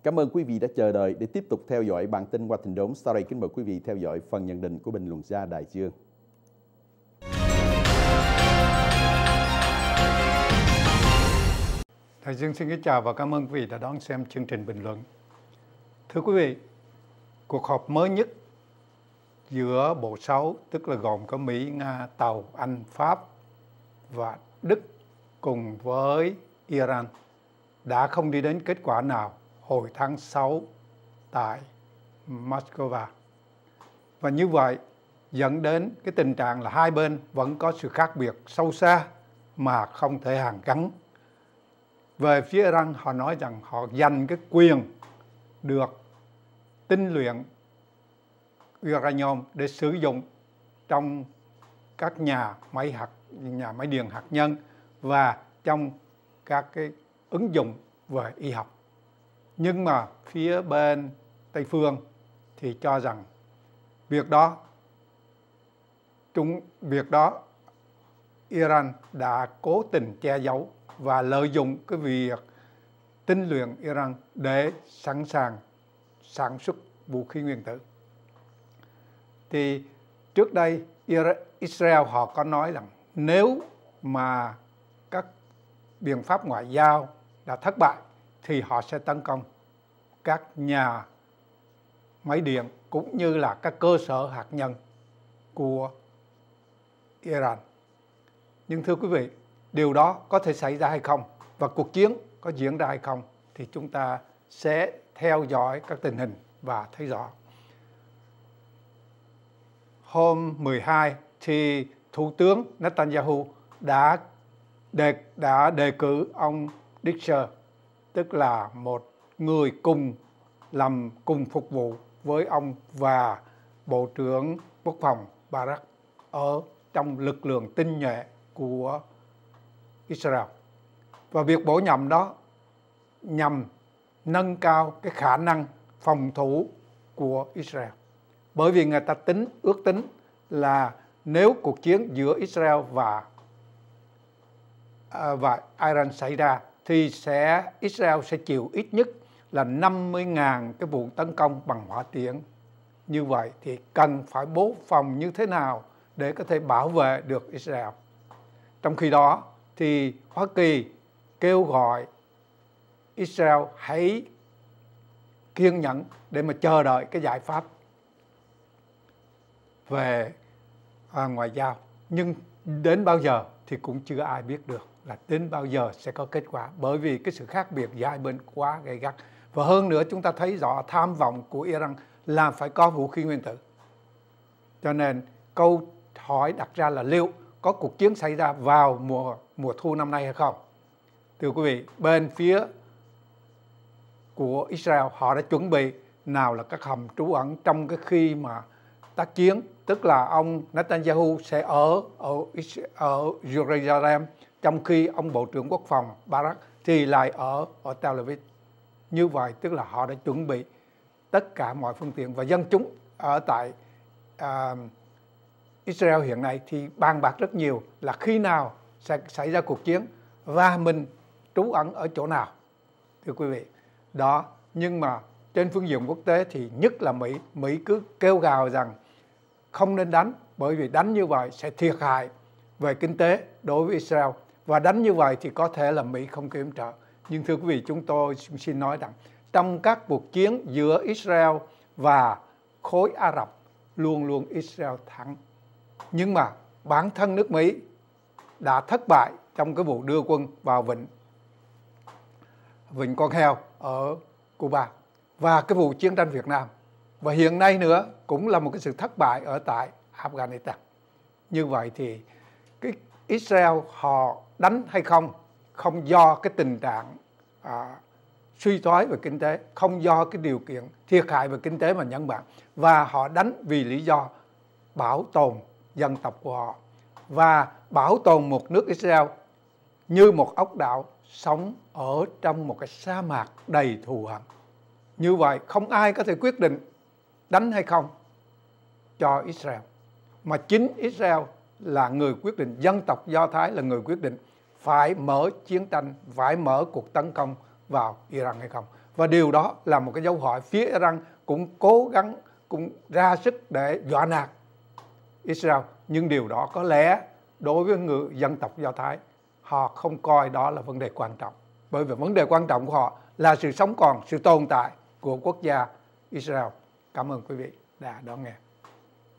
Cảm ơn quý vị đã chờ đợi để tiếp tục theo dõi bản tin Washington Story. Kính mời quý vị theo dõi phần nhận định của bình luận gia Đại Dương. Đại Dương xin kính chào và cảm ơn quý vị đã đón xem chương trình bình luận. Thưa quý vị, cuộc họp mới nhất giữa Bộ 6, tức là gồm có Mỹ, Nga, Tàu, Anh, Pháp và Đức cùng với Iran đã không đi đến kết quả nào hồi tháng 6 tại Moscow. Và như vậy dẫn đến cái tình trạng là hai bên vẫn có sự khác biệt sâu xa mà không thể hàn gắn. Về phía Iran, họ nói rằng họ giành cái quyền được tinh luyện uranium để sử dụng trong các nhà máy điện hạt nhân và trong các cái ứng dụng về y học. Nhưng mà phía bên Tây phương thì cho rằng việc đó Iran đã cố tình che giấu và lợi dụng cái việc tinh luyện Iran để sẵn sàng sản xuất vũ khí nguyên tử. Thì trước đây Israel họ có nói rằng nếu mà các biện pháp ngoại giao đã thất bại thì họ sẽ tấn công các nhà máy điện cũng như là các cơ sở hạt nhân của Iran. Nhưng thưa quý vị, điều đó có thể xảy ra hay không và cuộc chiến có diễn ra hay không thì chúng ta sẽ theo dõi các tình hình và thấy rõ. Hôm 12 thì Thủ tướng Netanyahu đã đề cử ông Disher, tức là một người cùng phục vụ với ông và Bộ trưởng Quốc phòng Barak ở trong lực lượng tinh nhuệ của Israel. Và việc bổ nhiệm đó nhằm nâng cao cái khả năng phòng thủ của Israel. Bởi vì người ta ước tính là nếu cuộc chiến giữa Israel và Iran xảy ra thì Israel sẽ chịu ít nhất là 50.000 cái vụ tấn công bằng hỏa tiễn. Như vậy thì cần phải bố phòng như thế nào để có thể bảo vệ được Israel. Trong khi đó thì Hoa Kỳ kêu gọi Israel hãy kiên nhẫn để mà chờ đợi cái giải pháp về ngoại giao. Nhưng đến bao giờ thì cũng chưa ai biết được là đến bao giờ sẽ có kết quả, bởi vì cái sự khác biệt giữa hai bên quá gay gắt. Và hơn nữa chúng ta thấy rõ tham vọng của Iran là phải có vũ khí nguyên tử. Cho nên câu hỏi đặt ra là liệu có cuộc chiến xảy ra vào mùa thu năm nay hay không? Thưa quý vị, bên phía của Israel họ đã chuẩn bị nào là các hầm trú ẩn trong cái khi mà tác chiến, tức là ông Netanyahu sẽ ở Jerusalem, trong khi ông Bộ trưởng Quốc phòng Barak thì lại ở Tel Aviv. Như vậy tức là họ đã chuẩn bị tất cả mọi phương tiện, và dân chúng ở tại Israel hiện nay thì bàn bạc rất nhiều là khi nào sẽ xảy ra cuộc chiến và mình trú ẩn ở chỗ nào. Thưa quý vị, đó, nhưng mà trên phương diện quốc tế thì nhất là Mỹ cứ kêu gào rằng không nên đánh, bởi vì đánh như vậy sẽ thiệt hại về kinh tế đối với Israel, và đánh như vậy thì có thể là Mỹ không cứu trợ. Nhưng thưa quý vị, chúng tôi xin nói rằng trong các cuộc chiến giữa Israel và khối Ả Rập luôn luôn Israel thắng. Nhưng mà bản thân nước Mỹ đã thất bại trong cái vụ đưa quân vào vịnh Con Heo ở Cuba và cái vụ chiến tranh Việt Nam. Và hiện nay nữa cũng là một cái sự thất bại ở tại Afghanistan. Như vậy thì cái Israel họ đánh hay không do cái tình trạng suy thoái về kinh tế, không do cái điều kiện thiệt hại về kinh tế mà nhân bản, và họ đánh vì lý do bảo tồn dân tộc của họ và bảo tồn một nước Israel như một ốc đảo sống ở trong một cái sa mạc đầy thù hận. Như vậy không ai có thể quyết định đánh hay không cho Israel, mà chính Israel là người quyết định, dân tộc Do Thái là người quyết định phải mở chiến tranh, phải mở cuộc tấn công vào Iran hay không. Và điều đó là một cái dấu hỏi. Phía Iran cũng cố gắng, cũng ra sức để dọa nạt Israel. Nhưng điều đó có lẽ đối với người dân tộc Do Thái, họ không coi đó là vấn đề quan trọng. Bởi vì vấn đề quan trọng của họ là sự sống còn, sự tồn tại của quốc gia Israel. Cảm ơn quý vị đã đón nghe.